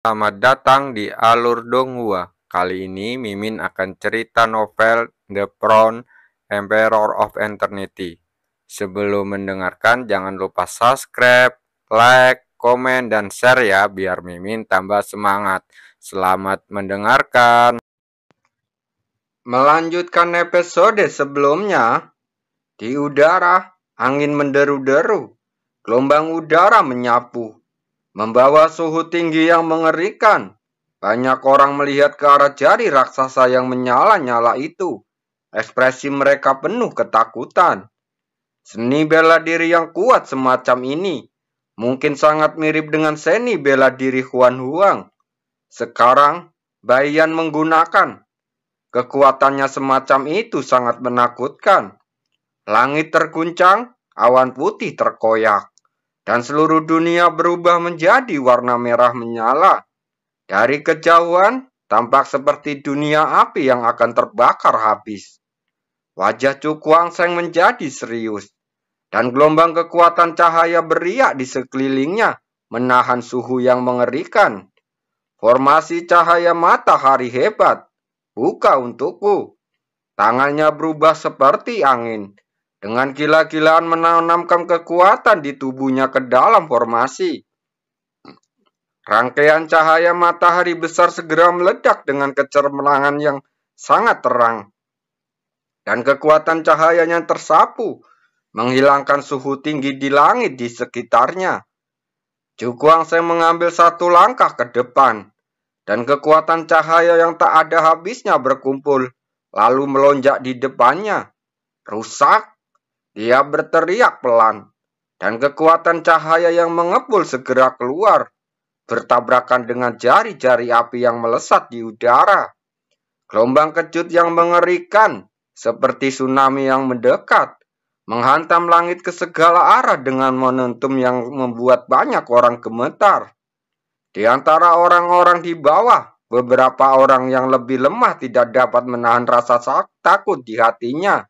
Selamat datang di Alur Donghua. Kali ini Mimin akan cerita novel The Crown Emperor of Eternity. Sebelum mendengarkan jangan lupa subscribe, like, komen, dan share ya biar Mimin tambah semangat. Selamat mendengarkan. Melanjutkan episode sebelumnya, di udara angin menderu-deru, gelombang udara menyapu membawa suhu tinggi yang mengerikan. Banyak orang melihat ke arah jari raksasa yang menyala-nyala itu. Ekspresi mereka penuh ketakutan. Seni bela diri yang kuat semacam ini mungkin sangat mirip dengan seni bela diri Huan Huang. Sekarang, Baiyan menggunakan kekuatannya semacam itu sangat menakutkan. Langit terguncang, awan putih terkoyak, dan seluruh dunia berubah menjadi warna merah menyala. Dari kejauhan, tampak seperti dunia api yang akan terbakar habis. Wajah Chu Guangsheng menjadi serius, dan gelombang kekuatan cahaya beriak di sekelilingnya, menahan suhu yang mengerikan. Formasi cahaya matahari hebat, buka untukku. Tangannya berubah seperti angin, dengan gila-gilaan menanamkan kekuatan di tubuhnya ke dalam formasi. Rangkaian cahaya matahari besar segera meledak dengan kecemerlangan yang sangat terang. Dan kekuatan cahayanya tersapu, menghilangkan suhu tinggi di langit di sekitarnya. Chu Guangsheng mengambil satu langkah ke depan, dan kekuatan cahaya yang tak ada habisnya berkumpul, lalu melonjak di depannya. Rusak! Dia berteriak pelan, dan kekuatan cahaya yang mengepul segera keluar, bertabrakan dengan jari-jari api yang melesat di udara. Gelombang kejut yang mengerikan, seperti tsunami yang mendekat, menghantam langit ke segala arah dengan momentum yang membuat banyak orang gemetar. Di antara orang-orang di bawah, beberapa orang yang lebih lemah tidak dapat menahan rasa takut di hatinya.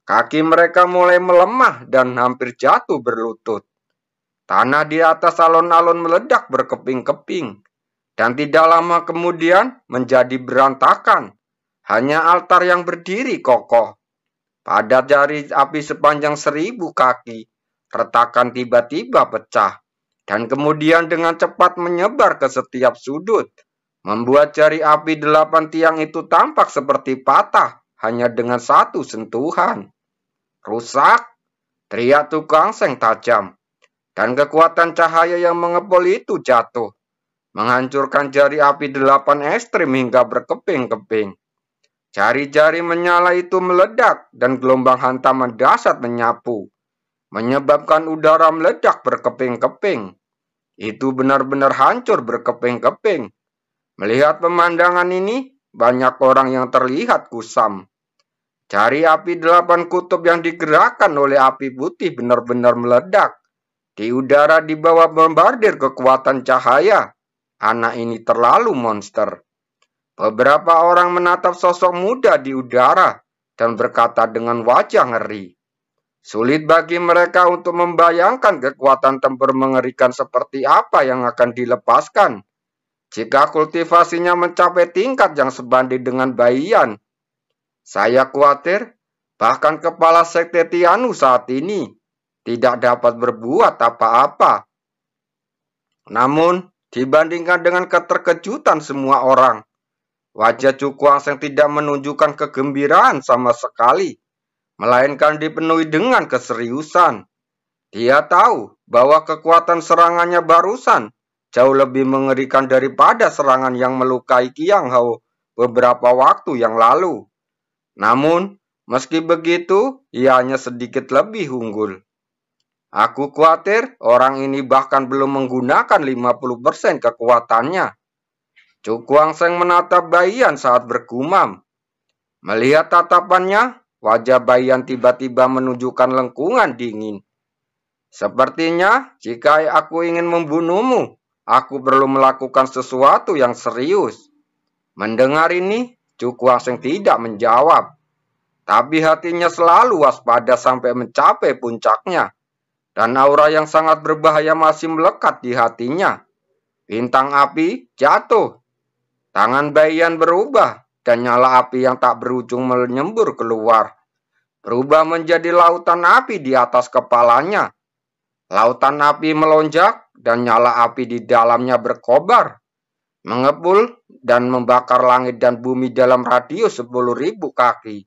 Kaki mereka mulai melemah dan hampir jatuh berlutut. Tanah di atas alun-alun meledak berkeping-keping, dan tidak lama kemudian menjadi berantakan. Hanya altar yang berdiri kokoh. Pada jari api sepanjang 1000 kaki, retakan tiba-tiba pecah, dan kemudian dengan cepat menyebar ke setiap sudut, membuat jari api 8 tiang itu tampak seperti patah hanya dengan satu sentuhan. Rusak, teriak Chu Guangsheng tajam, dan kekuatan cahaya yang mengepul itu jatuh, menghancurkan jari api 8 ekstrim hingga berkeping-keping. Jari-jari menyala itu meledak dan gelombang hantaman dahsyat menyapu, menyebabkan udara meledak berkeping-keping. Itu benar-benar hancur berkeping-keping. Melihat pemandangan ini, banyak orang yang terlihat kusam. Jari api 8 kutub yang digerakkan oleh api putih benar-benar meledak. Di udara di bawah bombardir kekuatan cahaya. Anak ini terlalu monster. Beberapa orang menatap sosok muda di udara dan berkata dengan wajah ngeri. Sulit bagi mereka untuk membayangkan kekuatan tempur mengerikan seperti apa yang akan dilepaskan jika kultivasinya mencapai tingkat yang sebanding dengan Baiyan. Saya khawatir bahkan kepala sekte Tianu saat ini tidak dapat berbuat apa-apa. Namun, dibandingkan dengan keterkejutan semua orang, wajah Chu Guangsheng tidak menunjukkan kegembiraan sama sekali, melainkan dipenuhi dengan keseriusan. Dia tahu bahwa kekuatan serangannya barusan jauh lebih mengerikan daripada serangan yang melukai Qiang Hao beberapa waktu yang lalu. Namun, meski begitu, ia hanya sedikit lebih unggul. Aku khawatir orang ini bahkan belum menggunakan 50% kekuatannya. Chu Guangsheng menatap Baiyan saat bergumam. Melihat tatapannya, wajah Baiyan tiba-tiba menunjukkan lengkungan dingin. Sepertinya, jika aku ingin membunuhmu, aku perlu melakukan sesuatu yang serius. Mendengar ini, Chu Guangsheng tidak menjawab, tapi hatinya selalu waspada sampai mencapai puncaknya, dan aura yang sangat berbahaya masih melekat di hatinya. Bintang api jatuh. Tangan Baiyan berubah dan nyala api yang tak berujung menyembur keluar. Berubah menjadi lautan api di atas kepalanya. Lautan api melonjak dan nyala api di dalamnya berkobar, mengepul dan membakar langit dan bumi dalam radius 10.000 kaki.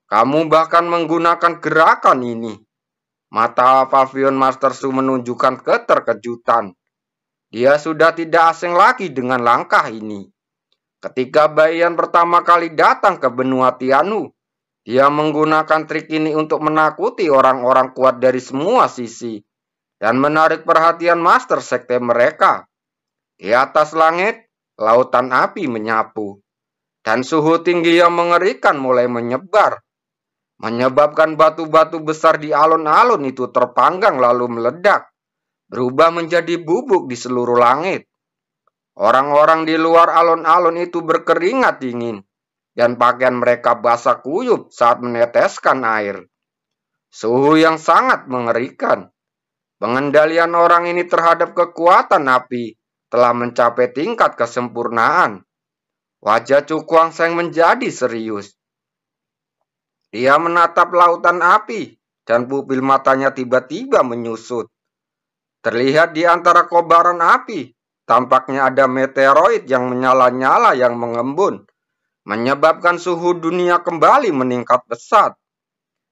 Kamu bahkan menggunakan gerakan ini. Mata Pavion Master Su menunjukkan keterkejutan. Dia sudah tidak asing lagi dengan langkah ini. Ketika Baiyan pertama kali datang ke benua Tianhu, dia menggunakan trik ini untuk menakuti orang-orang kuat dari semua sisi dan menarik perhatian Master Sekte mereka. Di atas langit, lautan api menyapu, dan suhu tinggi yang mengerikan mulai menyebar, menyebabkan batu-batu besar di alun-alun itu terpanggang lalu meledak, berubah menjadi bubuk di seluruh langit. Orang-orang di luar alun-alun itu berkeringat dingin, dan pakaian mereka basah kuyup saat meneteskan air. Suhu yang sangat mengerikan. Pengendalian orang ini terhadap kekuatan api telah mencapai tingkat kesempurnaan. Wajah Chu Guangsheng menjadi serius. Dia menatap lautan api, dan pupil matanya tiba-tiba menyusut. Terlihat di antara kobaran api, tampaknya ada meteoroid yang menyala-nyala yang mengembun, menyebabkan suhu dunia kembali meningkat pesat.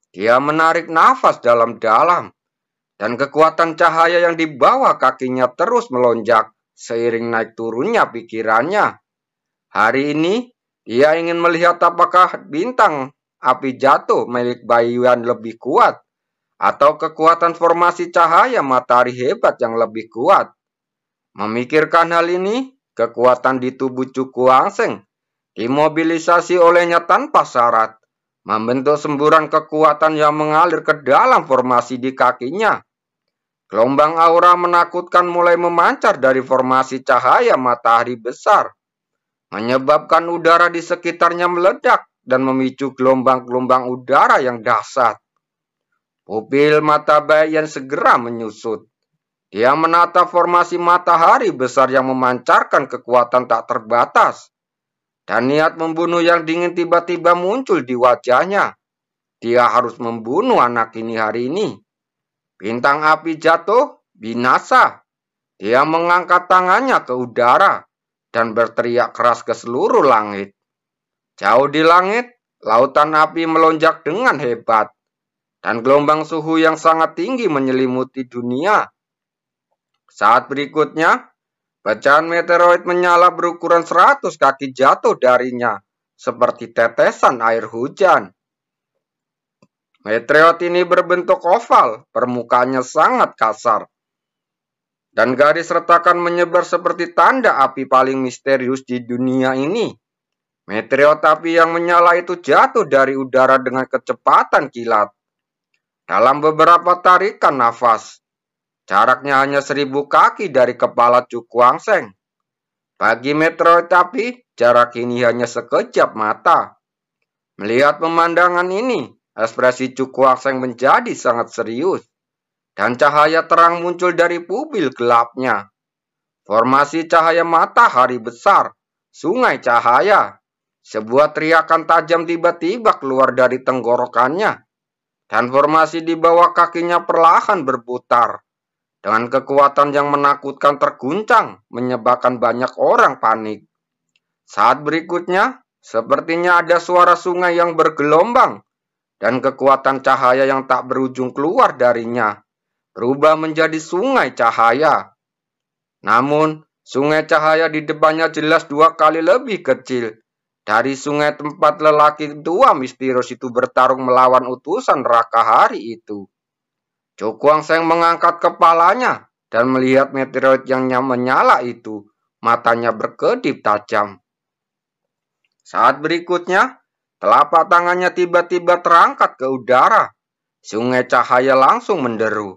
Dia menarik nafas dalam-dalam, dan kekuatan cahaya yang di bawah kakinya terus melonjak seiring naik turunnya pikirannya. Hari ini, dia ingin melihat apakah bintang api jatuh milik Baiyan lebih kuat, atau kekuatan formasi cahaya matahari hebat yang lebih kuat. Memikirkan hal ini, kekuatan di tubuh Chu Guangsheng dimobilisasi olehnya tanpa syarat, membentuk semburan kekuatan yang mengalir ke dalam formasi di kakinya. Gelombang aura menakutkan mulai memancar dari formasi cahaya matahari besar, menyebabkan udara di sekitarnya meledak dan memicu gelombang-gelombang udara yang dahsyat. Pupil mata Baiyan segera menyusut. Dia menatap formasi matahari besar yang memancarkan kekuatan tak terbatas. Dan niat membunuh yang dingin tiba-tiba muncul di wajahnya. Dia harus membunuh anak ini hari ini. Bintang api jatuh, binasa. Dia mengangkat tangannya ke udara dan berteriak keras ke seluruh langit. Jauh di langit, lautan api melonjak dengan hebat, dan gelombang suhu yang sangat tinggi menyelimuti dunia. Saat berikutnya, pecahan meteoroid menyala berukuran 100 kaki jatuh darinya, seperti tetesan air hujan. Meteoroid ini berbentuk oval, permukaannya sangat kasar, dan garis retakan menyebar seperti tanda api paling misterius di dunia ini. Meteoroid api yang menyala itu jatuh dari udara dengan kecepatan kilat. Dalam beberapa tarikan nafas, jaraknya hanya 1.000 kaki dari kepala Chu Guangsheng. Bagi meteoroid api, jarak ini hanya sekejap mata. Melihat pemandangan ini, ekspresi Chu Guangsheng menjadi sangat serius, dan cahaya terang muncul dari pupil gelapnya. Formasi cahaya matahari besar, sungai cahaya. Sebuah teriakan tajam tiba-tiba keluar dari tenggorokannya, dan formasi di bawah kakinya perlahan berputar. Dengan kekuatan yang menakutkan terguncang, menyebabkan banyak orang panik. Saat berikutnya, sepertinya ada suara sungai yang bergelombang, dan kekuatan cahaya yang tak berujung keluar darinya, berubah menjadi sungai cahaya. Namun, sungai cahaya di depannya jelas 2 kali lebih kecil dari sungai tempat lelaki tua misterius itu bertarung melawan utusan neraka hari itu. Chu Guangsheng mengangkat kepalanya dan melihat meteoroid yang menyala itu, matanya berkedip tajam. Saat berikutnya, telapak tangannya tiba-tiba terangkat ke udara. Sungai cahaya langsung menderu,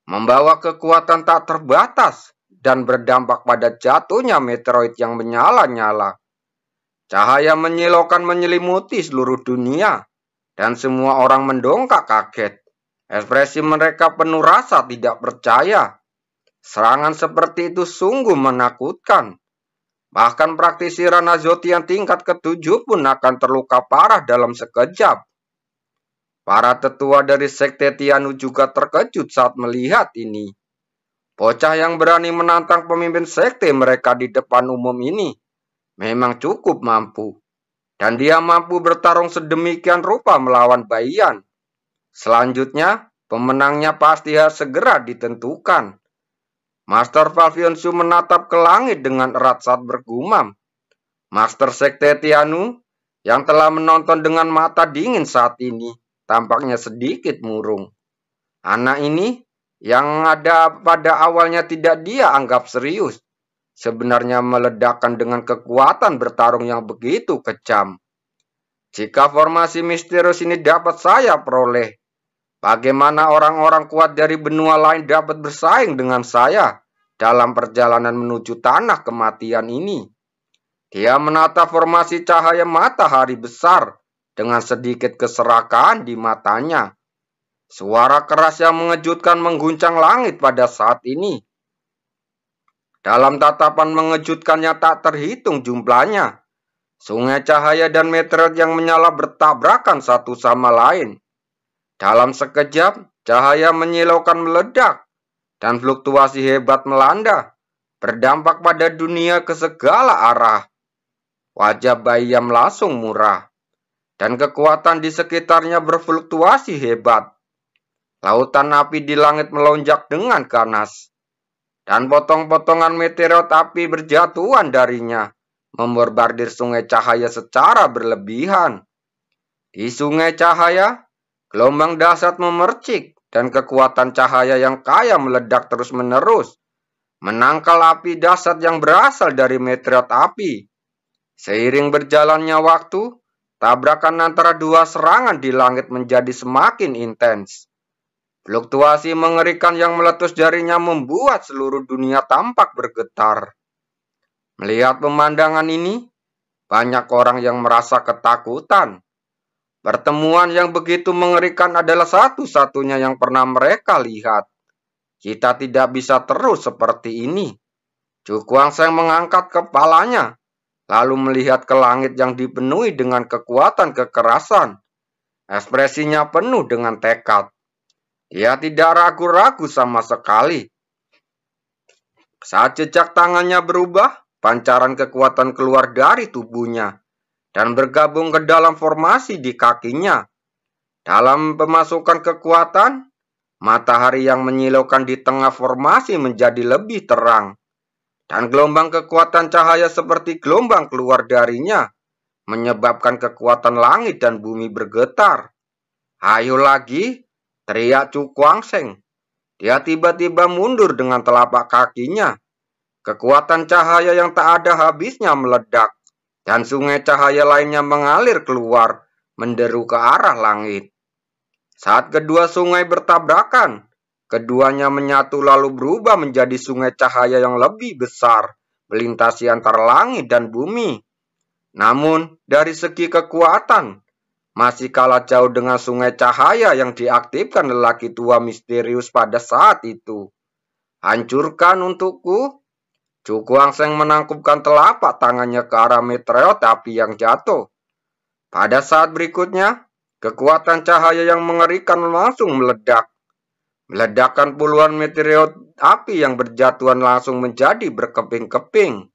membawa kekuatan tak terbatas dan berdampak pada jatuhnya meteoroid yang menyala-nyala. Cahaya menyilaukan menyelimuti seluruh dunia, dan semua orang mendongkak kaget. Ekspresi mereka penuh rasa tidak percaya. Serangan seperti itu sungguh menakutkan. Bahkan praktisi Ranazotian tingkat ke-7 pun akan terluka parah dalam sekejap. Para tetua dari Sekte Tianu juga terkejut saat melihat ini. Bocah yang berani menantang pemimpin sekte mereka di depan umum ini memang cukup mampu. Dan dia mampu bertarung sedemikian rupa melawan Baiyan. Selanjutnya, pemenangnya pasti harus segera ditentukan. Master Falvion Su menatap ke langit dengan erat saat bergumam. Master Sekte Tianu yang telah menonton dengan mata dingin saat ini tampaknya sedikit murung. Anak ini yang ada pada awalnya tidak dia anggap serius, sebenarnya meledakkan dengan kekuatan bertarung yang begitu kejam. Jika formasi misterius ini dapat saya peroleh, bagaimana orang-orang kuat dari benua lain dapat bersaing dengan saya dalam perjalanan menuju tanah kematian ini? Dia menatap formasi cahaya matahari besar dengan sedikit keserakahan di matanya. Suara keras yang mengejutkan mengguncang langit pada saat ini. Dalam tatapan mengejutkannya tak terhitung jumlahnya. Sungai cahaya dan meteorit yang menyala bertabrakan satu sama lain. Dalam sekejap, cahaya menyilaukan meledak, dan fluktuasi hebat melanda, berdampak pada dunia ke segala arah. Wajah Baiyan langsung murah, dan kekuatan di sekitarnya berfluktuasi hebat. Lautan api di langit melonjak dengan ganas, dan potong-potongan meteorit api berjatuhan darinya, membombardir sungai cahaya secara berlebihan. Di sungai cahaya, gelombang dahsyat memercik, dan kekuatan cahaya yang kaya meledak terus-menerus, menangkal api dahsyat yang berasal dari meteorit api. Seiring berjalannya waktu, tabrakan antara dua serangan di langit menjadi semakin intens. Fluktuasi mengerikan yang meletus darinya membuat seluruh dunia tampak bergetar. Melihat pemandangan ini, banyak orang yang merasa ketakutan. Pertemuan yang begitu mengerikan adalah satu-satunya yang pernah mereka lihat. Kita tidak bisa terus seperti ini. Chu Guangsheng mengangkat kepalanya, lalu melihat ke langit yang dipenuhi dengan kekuatan kekerasan. Ekspresinya penuh dengan tekad. Dia tidak ragu-ragu sama sekali. Saat jejak tangannya berubah, pancaran kekuatan keluar dari tubuhnya dan bergabung ke dalam formasi di kakinya. Dalam pemasukan kekuatan, matahari yang menyilaukan di tengah formasi menjadi lebih terang, dan gelombang kekuatan cahaya seperti gelombang keluar darinya, menyebabkan kekuatan langit dan bumi bergetar. Ayo lagi, teriak Chu Guangsheng. Dia tiba-tiba mundur dengan telapak kakinya. Kekuatan cahaya yang tak ada habisnya meledak, dan sungai cahaya lainnya mengalir keluar, menderu ke arah langit. Saat kedua sungai bertabrakan, keduanya menyatu lalu berubah menjadi sungai cahaya yang lebih besar, melintasi antara langit dan bumi. Namun, dari segi kekuatan, masih kalah jauh dengan sungai cahaya yang diaktifkan lelaki tua misterius pada saat itu. Hancurkan untukku. Chu Guangsheng menangkupkan telapak tangannya ke arah meteorit api yang jatuh. Pada saat berikutnya, kekuatan cahaya yang mengerikan langsung meledak. Meledakkan puluhan meteorit api yang berjatuhan langsung menjadi berkeping-keping.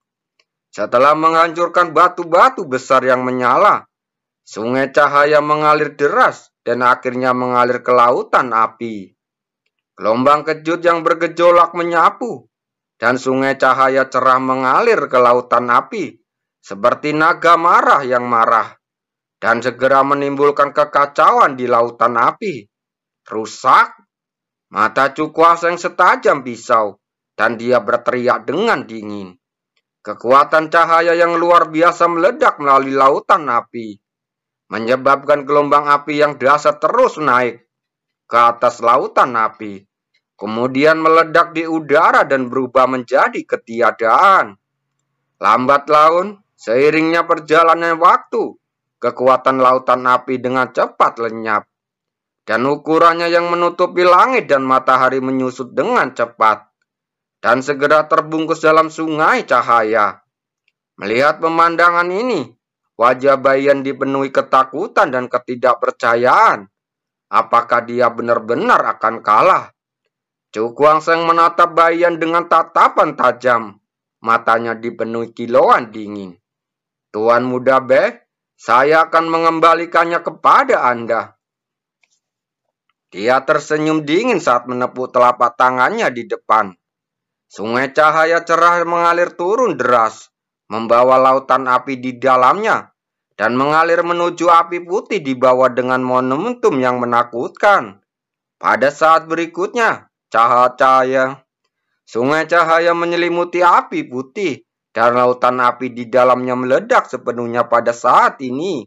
Setelah menghancurkan batu-batu besar yang menyala, sungai cahaya mengalir deras dan akhirnya mengalir ke lautan api. Gelombang kejut yang bergejolak menyapu, dan sungai cahaya cerah mengalir ke lautan api, seperti naga marah yang marah, dan segera menimbulkan kekacauan di lautan api. Rusak! Mata Chu Guangsheng setajam pisau, dan dia berteriak dengan dingin. Kekuatan cahaya yang luar biasa meledak melalui lautan api, menyebabkan gelombang api yang dahsyat terus naik ke atas lautan api, kemudian meledak di udara dan berubah menjadi ketiadaan. Lambat laun, seiringnya perjalanan waktu, kekuatan lautan api dengan cepat lenyap, dan ukurannya yang menutupi langit dan matahari menyusut dengan cepat. dan segera terbungkus dalam sungai cahaya. Melihat pemandangan ini, wajah Bayan dipenuhi ketakutan dan ketidakpercayaan. Apakah dia benar-benar akan kalah? Chu Guangsheng menatap Bayan dengan tatapan tajam. Matanya dipenuhi kilauan dingin. Tuan Muda Be, saya akan mengembalikannya kepada Anda. Dia tersenyum dingin saat menepuk telapak tangannya di depan. Sungai cahaya cerah mengalir turun deras, membawa lautan api di dalamnya, dan mengalir menuju api putih di bawah dengan momentum yang menakutkan. Pada saat berikutnya, sungai cahaya menyelimuti api putih, dan lautan api di dalamnya meledak sepenuhnya pada saat ini.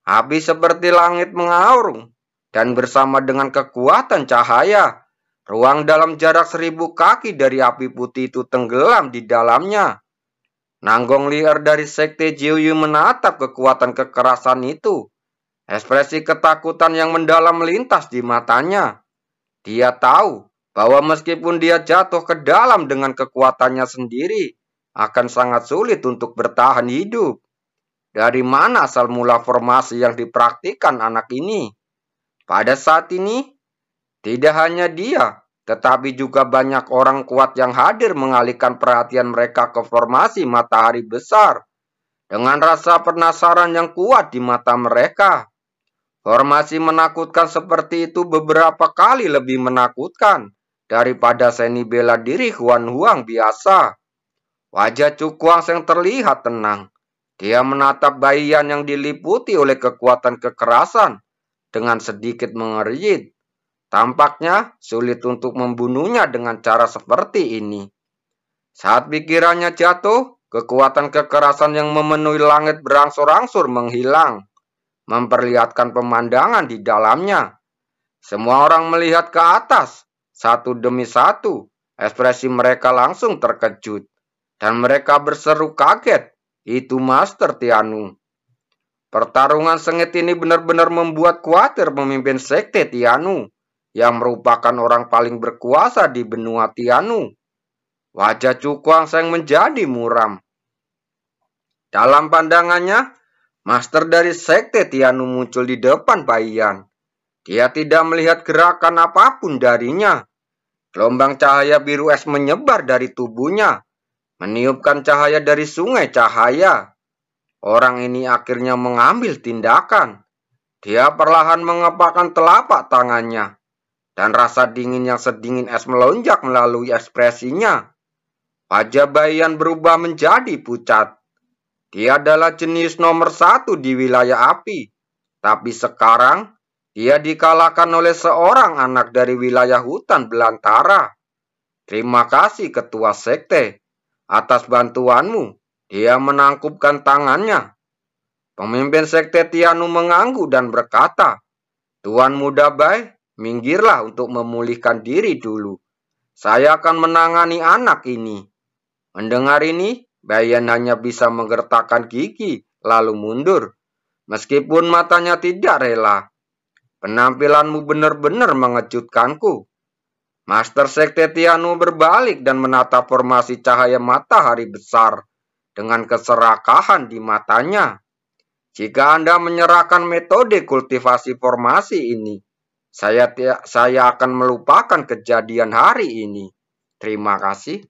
Api seperti langit mengaurung, dan bersama dengan kekuatan cahaya, ruang dalam jarak 1000 kaki dari api putih itu tenggelam di dalamnya. Nanggong liar dari sekte Jiuyu menatap kekuatan kekerasan itu. Ekspresi ketakutan yang mendalam melintas di matanya. Dia tahu bahwa meskipun dia jatuh ke dalam dengan kekuatannya sendiri, akan sangat sulit untuk bertahan hidup. Dari mana asal mula formasi yang dipraktikkan anak ini? Pada saat ini, tidak hanya dia, tetapi juga banyak orang kuat yang hadir mengalihkan perhatian mereka ke formasi matahari besar. Dengan rasa penasaran yang kuat di mata mereka. Formasi menakutkan seperti itu beberapa kali lebih menakutkan daripada seni bela diri Huan Huang biasa. Wajah Chu Guangsheng terlihat tenang. Dia menatap Bayan yang diliputi oleh kekuatan kekerasan dengan sedikit mengerit. Tampaknya sulit untuk membunuhnya dengan cara seperti ini. Saat pikirannya jatuh, kekuatan kekerasan yang memenuhi langit berangsur-angsur menghilang, memperlihatkan pemandangan di dalamnya. Semua orang melihat ke atas, satu demi satu. Ekspresi mereka langsung terkejut, dan mereka berseru kaget. Itu Master Tianu. Pertarungan sengit ini benar-benar membuat khawatir pemimpin sekte Tianu, yang merupakan orang paling berkuasa di benua Tianu. Wajah Chu Guangsheng menjadi muram. Dalam pandangannya, Master dari sekte Tianu muncul di depan Bayan. Dia tidak melihat gerakan apapun darinya. Gelombang cahaya biru es menyebar dari tubuhnya, meniupkan cahaya dari sungai cahaya. Orang ini akhirnya mengambil tindakan. Dia perlahan mengepakkan telapak tangannya, dan rasa dingin yang sedingin es melonjak melalui ekspresinya. Wajah Bayan berubah menjadi pucat. Dia adalah jenius nomor 1 di wilayah api, tapi sekarang dia dikalahkan oleh seorang anak dari wilayah hutan belantara. Terima kasih Ketua Sekte atas bantuanmu. Dia menangkupkan tangannya. Pemimpin sekte Tianu mengangguk dan berkata, Tuan Muda Bai, minggirlah untuk memulihkan diri dulu. Saya akan menangani anak ini. Mendengar ini, Bayan hanya bisa menggertakkan gigi, lalu mundur. Meskipun matanya tidak rela. Penampilanmu benar-benar mengejutkanku. Master Sekte Tianu berbalik dan menatap formasi cahaya matahari besar dengan keserakahan di matanya. Jika Anda menyerahkan metode kultivasi formasi ini, saya akan melupakan kejadian hari ini. Terima kasih.